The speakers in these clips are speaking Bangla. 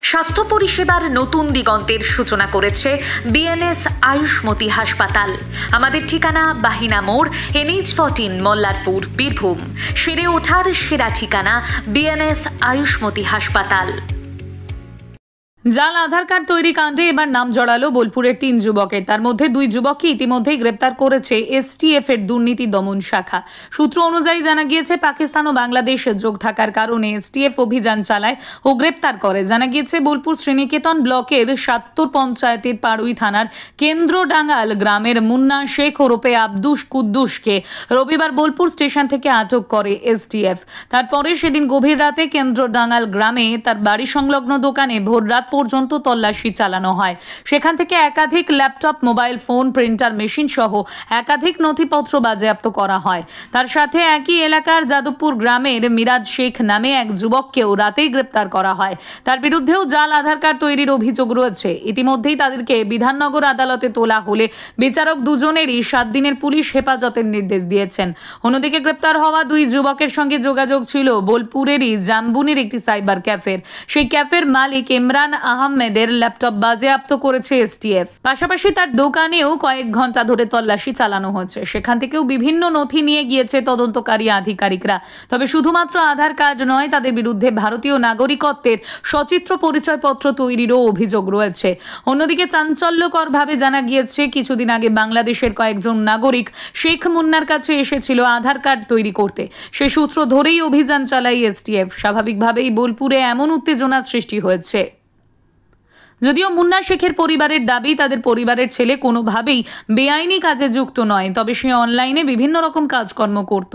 স্বাস্থ্য পরিষেবার নতুন দিগন্তের সূচনা করেছে বিএনএস আয়ুষ্মতি হাসপাতাল। আমাদের ঠিকানা বাহিনা মোড়, NH14, মল্লারপুর, বীরভূম। সেরে ওঠার সেরা ঠিকানা বিএনএস আয়ুষ্মতি হাসপাতাল। জাল আধার কার্ড তৈরি কাণ্ডে এবার নাম জড়ালো বোলপুরের 3 যুবকের। তার মধ্যে 2 যুবককে ইতিমধ্যেই গ্রেপ্তার করেছে STF এর দুর্নীতি দমন শাখা। সূত্র অনুযায়ী জানা গিয়েছে, পাকিস্তান ও বাংলাদেশ যোগ থাকার কারণে STF অভিযান চালায় ও গ্রেপ্তার করে। জানা গিয়েছে, বোলপুর শ্রীনিকেতন ব্লকের ৭০ পঞ্চায়েতের পাড়ুই থানার কেন্দ্রডাঙ্গাল গ্রামের মুন্না শেখ ওরফে আব্দুস কুদ্দুসকে রবিবার বোলপুর স্টেশন থেকে আটক করে STF। তারপরে সেদিন গভীর রাতে কেন্দ্রডাঙ্গাল গ্রামে তার বাড়ি সংলগ্ন দোকানে ভোররাত পর্যন্ত তল্লাশি চালানো হয়। সেখান থেকে একাধিক laptop, mobile phone, printer machine সহ একাধিক নথিপত্র বাজেয়াপ্ত করা হয়। তার সাথে একই এলাকার যাদবপুর গ্রামের মিরাজ শেখ নামে এক যুবককেও রাতেই গ্রেপ্তার করা হয়। তার বিরুদ্ধেও জাল আধার কার্ড তৈরির অভিযোগ রয়েছে। ইতিমধ্যেই তাদেরকে বিধাননগর আদালতে তোলা হলে বিচারক দুজনেরই 7 দিনের পুলিশ হেফাজতের নির্দেশ দিয়েছেন। অন্যদিকে গ্রেপ্তার হওয়া 2 যুবকের সঙ্গে যোগাযোগ ছিল বোলপুরেরই জামবুনির একটি সাইবার ক্যাফের। সেই ক্যাফের মালিক ইমরান আহমেদের ল্যাপটপ বাজেয়াপ্ত করেছে STF। পাশাপাশি তার দোকানেও কয়েক ঘন্টা ধরে তল্লাশি চালানো হয়েছে। সেখান থেকেও বিভিন্ন নথি নিয়ে গিয়েছে তদন্তকারী আধিকারিকরা। তবে শুধুমাত্র আধার কার্ড নয়, তাদের বিরুদ্ধে ভারতীয় নাগরিকত্বের সচিত্র পরিচয়পত্র তৈরিরও অভিযোগ রয়েছে। অন্যদিকে চাঞ্চল্যকরভাবে জানা গিয়েছে, কিছুদিন আগে বাংলাদেশের কয়েকজন নাগরিক শেখ মুন্নার কাছে এসেছিল আধার কার্ড তৈরি করতে। সে সূত্র ধরেই অভিযান চালায় STF। স্বাভাবিকভাবেই বোলপুরে এমন উত্তেজনার সৃষ্টি হয়েছে। যদিও মুন্না শেখের পরিবারের দাবি, তাদের পরিবারের ছেলে কোনোভাবেই বেআইনি কাজে যুক্ত নয়, তবে সে অনলাইনে বিভিন্ন রকম কাজকর্ম করত।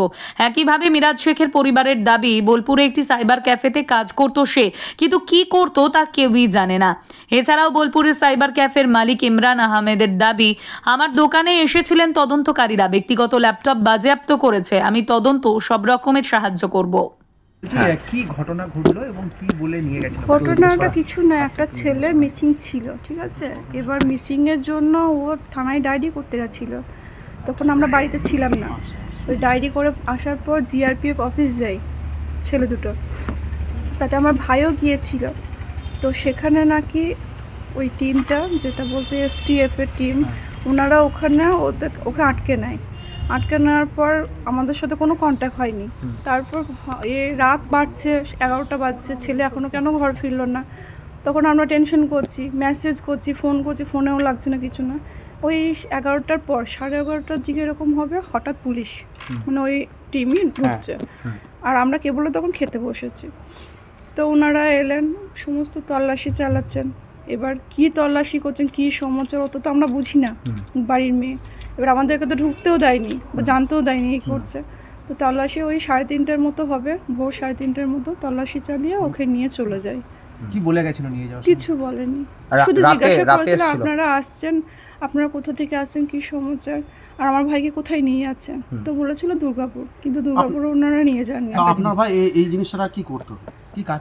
একইভাবে মিরাজ শেখের পরিবারের দাবি, বোলপুরে একটি সাইবার ক্যাফেতে কাজ করত সে, কিন্তু কি করত তা কেউই জানে না। এছাড়াও বোলপুরের সাইবার ক্যাফের মালিক ইমরান আহমেদের দাবি, আমার দোকানে এসেছিলেন তদন্তকারীরা, ব্যক্তিগত ল্যাপটপ বাজেয়াপ্ত করেছে, আমি তদন্ত সব রকমের সাহায্য করব। কি ঘটনা ঘটলো এবং কি বলে নিয়ে গেছে? ঘটনাটা কিছু না, একটা ছেলে মিসিং ছিল, ঠিক আছে। এবার মিসিংয়ের জন্য ও থানায় ডায়েরি করতে গেছিলো। তখন আমরা বাড়িতে ছিলাম না। ওই ডায়েরি করে আসার পর GRPF অফিস যাই, ছেলে দুটো, তাতে আমার ভাইও গিয়েছিল। তো সেখানে নাকি ওই টিমটা, যেটা বলছে STF এর টিম, ওনারা ওখানে ওকে আটকে নেয়। আটকে নেওয়ার পর আমাদের সাথে কোনো কন্ট্যাক্ট হয়নি। তারপর রাত বাড়ছে, 11টা বাজছে, ছেলে এখনও কেন ঘর ফিরল না। তখন আমরা টেনশন করছি, মেসেজ করছি, ফোন করছি, ফোনেও লাগছে না, কিছু না। ওই 11টার পর 11:30টার দিকে এরকম হবে, হঠাৎ পুলিশ মানে ওই টিমই ঢুকছে। আর আমরা কেবল তখন খেতে বসেছি। তো ওনারা এলেন, সমস্ত তল্লাশি চালাচ্ছেন। এবার কি তল্লাশি করছেন, কি সমাচার, অত তো আমরা বুঝি না, বাড়ির মেয়ে। এবার আমাদেরকে তো ঢুকতেও দেয়নি বা জানতেও দেয়নি এই করছে। তো তল্লাশি ওই 3:30টার মতো হবে, ভোর 3:30টার মতো তল্লাশি চালিয়ে ওকে নিয়ে চলে যায়। কি বলে গেছিল নিয়ে যাওয়ার? কিছু বলেনি, শুধু জিজ্ঞাসা করেছিল আপনারা আসছেন, আপনারা কোথা থেকে আসছেন, কি সমাচার, আর আমার ভাইকে কোথায় নিয়ে যাচ্ছেন। তো বলেছিল দুর্গাপুর, কিন্তু দুর্গাপুরে ওনারা নিয়ে যাননি। আপনার ভাই এই জিনিসটা কি করতো?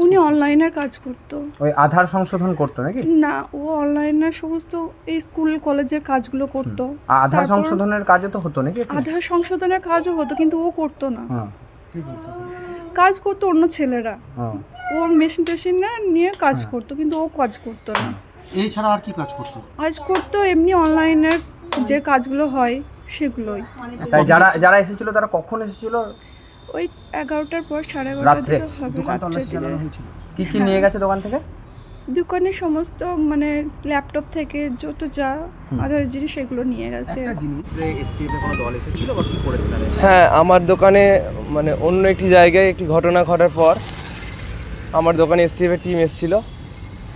উনি অনলাইনের কাজ করতো। ওই আধার সংশোধন করতো নাকি? না, ও অনলাইনের সমস্ত এই স্কুল কলেজের কাজগুলো করতো। আধার সংশোধনের কাজও তো হতো নাকি? আধার সংশোধনের কাজও হতো, কিন্তু ও করতো না। কাজ করতো অন্য ছেলেরা, ও মেশিন নিয়ে কাজ করতো, কিন্তু ও কাজ করতো না। এছাড়া আর কি কাজ করতো? কাজ করতো এমনি অনলাইনের যে কাজগুলো হয় সেগুলোই। তাই যারা এসেছিল তারা কখন এসেছিল? ওই 11টার পর 11:30 হবে। কি কি নিয়ে গেছে দোকান থেকে? দোকানের সমস্ত মানে ল্যাপটপ থেকে যত যা আধার জিনিস সেগুলো নিয়ে গেছে। হ্যাঁ, আমার দোকানে মানে অন্য একটি জায়গায় একটি ঘটনা ঘটার পর আমার দোকানে STF এর টিম এসেছিল।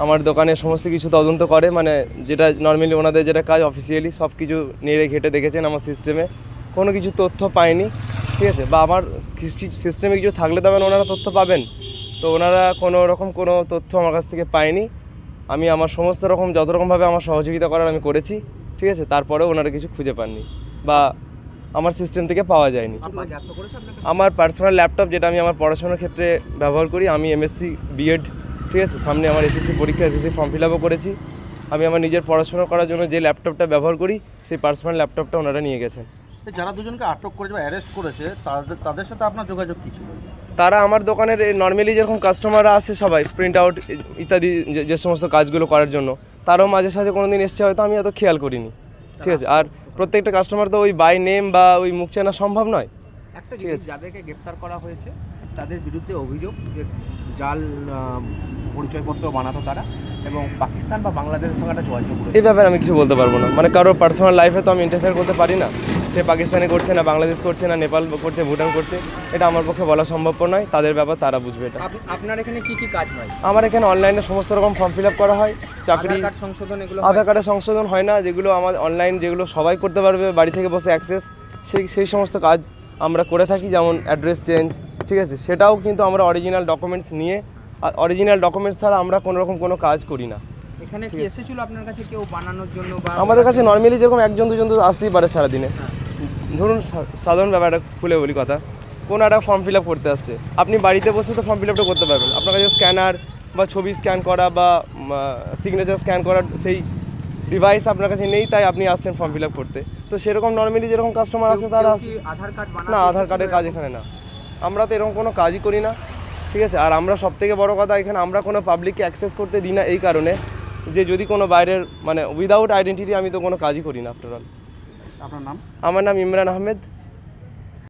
আমার দোকানে সমস্ত কিছু তদন্ত করে, মানে যেটা নর্মালি ওনাদের যেটা কাজ অফিসিয়ালি সব কিছু নেড়ে ঘেটে দেখেছেন। আমার সিস্টেমে কোনো কিছু তথ্য পায়নি, ঠিক আছে, বা আমার সিস্টেমে কিছু থাকলে তবে ওনারা তথ্য পাবেন। তো ওনারা কোনো তথ্য আমার কাছ থেকে পায়নি। আমি আমার সমস্ত রকম যত রকমভাবে আমার সহযোগিতা করার আমি করেছি, ঠিক আছে, তারপরেও ওনারা কিছু খুঁজে পাননি বা আমার সিস্টেম থেকে পাওয়া যায়নি। আমার পার্সোনাল ল্যাপটপ, যেটা আমি আমার পড়াশোনার ক্ষেত্রে ব্যবহার করি, আমি MSc B.Ed, ঠিক আছে, সামনে আমার SSC পরীক্ষা, SSC ফর্ম ফিল আপও করেছি। আমি আমার নিজের পড়াশোনা করার জন্য যে ল্যাপটপটা ব্যবহার করি, সেই পার্সোনাল ল্যাপটপটা ওনারা নিয়ে গেছেন। যারা দুজনকে আটক করেছে বা অ্যারেস্ট করেছে তাদের সাথে আপনার যোগাযোগ কি ছিল? তারা আমার দোকানের নর্মালি যেরকম কাস্টমাররা আসে সবাই প্রিন্ট আউট ইত্যাদি যে সমস্ত কাজগুলো করার জন্য, তারাও মাঝে সাঝে কোনো দিন এসছে, হয়তো আমি অত খেয়াল করিনি। ঠিক আছে, আর প্রত্যেকটা কাস্টমার তো ওই বাই নেম বা ওই মুখ চেনা সম্ভব নয়। একটা জিনিস, যাদেরকে গ্রেপ্তার করা হয়েছে তাদের বিরুদ্ধে অভিযোগ যে জাল পরিচয়পত্র বানাতো তারা এবং পাকিস্তান বা বাংলাদেশের সঙ্গে একটা যোগাযোগ করেছে। এই ব্যাপারে আমি কিছু বলতে পারবো না, মানে কারোর পার্সোনাল লাইফে তো আমি ইন্টারফেয়ার করতে পারি না। সে পাকিস্তানে করছে না বাংলাদেশ করছে না নেপাল করছে ভুটান করছে, এটা আমার পক্ষে বলা সম্ভব নয়। তাদের ব্যাপার, তারা বুঝবে এটা। আপনার এখানে কি কি কাজ হয়? আমার এখানে অনলাইনে সমস্ত রকম ফর্ম ফিল আপ করা হয়, চাকরি, আধার কার্ড সংশোধন, এগুলো আধার কার্ডের সংশোধন হয় না, যেগুলো আমার অনলাইন, যেগুলো সবাই করতে পারবে বাড়ি থেকে বসে অ্যাক্সেস, সেই সমস্ত কাজ আমরা করে থাকি। যেমন অ্যাড্রেস চেঞ্জ, ঠিক আছে, সেটাও কিন্তু আমরা অরিজিনাল ডকুমেন্টস নিয়ে, অরিজিনাল ডকুমেন্টস ছাড়া আমরা কোনোরকম কোনো কাজ করি না। এখানে কি এসেছিল আপনার কাছে কেউ বানানোর জন্য? বা আমাদের কাছে নর্মালি যেরকম একজন দুজন তো আসতেই পারে সারাদিনে। ধরুন সাধারণ ব্যাপারটা খুলে বলি কথা, কোনো একটা ফর্ম ফিল আপ করতে আসছে, আপনি বাড়িতে বসে তো ফর্ম ফিল আপটা করতে পারবেন। আপনার কাছে স্ক্যানার বা ছবি স্ক্যান করা বা সিগনেচার স্ক্যান করার সেই ডিভাইস আপনার কাছে নেই, তাই আপনি আসছেন ফর্ম ফিল আপ করতে। তো সেরকম নর্মালি যেরকম কাস্টমার আসে তারা আসে। আধার কার্ড না, আধার কার্ডের কাজ এখানে না, আমরা তো এরকম কোনো কাজই করি না। ঠিক আছে, আর আমরা সবথেকে বড় কথা, এখানে আমরা কোনো পাবলিককে অ্যাক্সেস করতে দিই না এই কারণে যে যদি কোনো বাইরের মানে উইদাউট আইডেন্টিটি আমি তো কোনো কাজই করি না আফটার অল। আপনার নাম? আমার নাম ইমরান আহমেদ।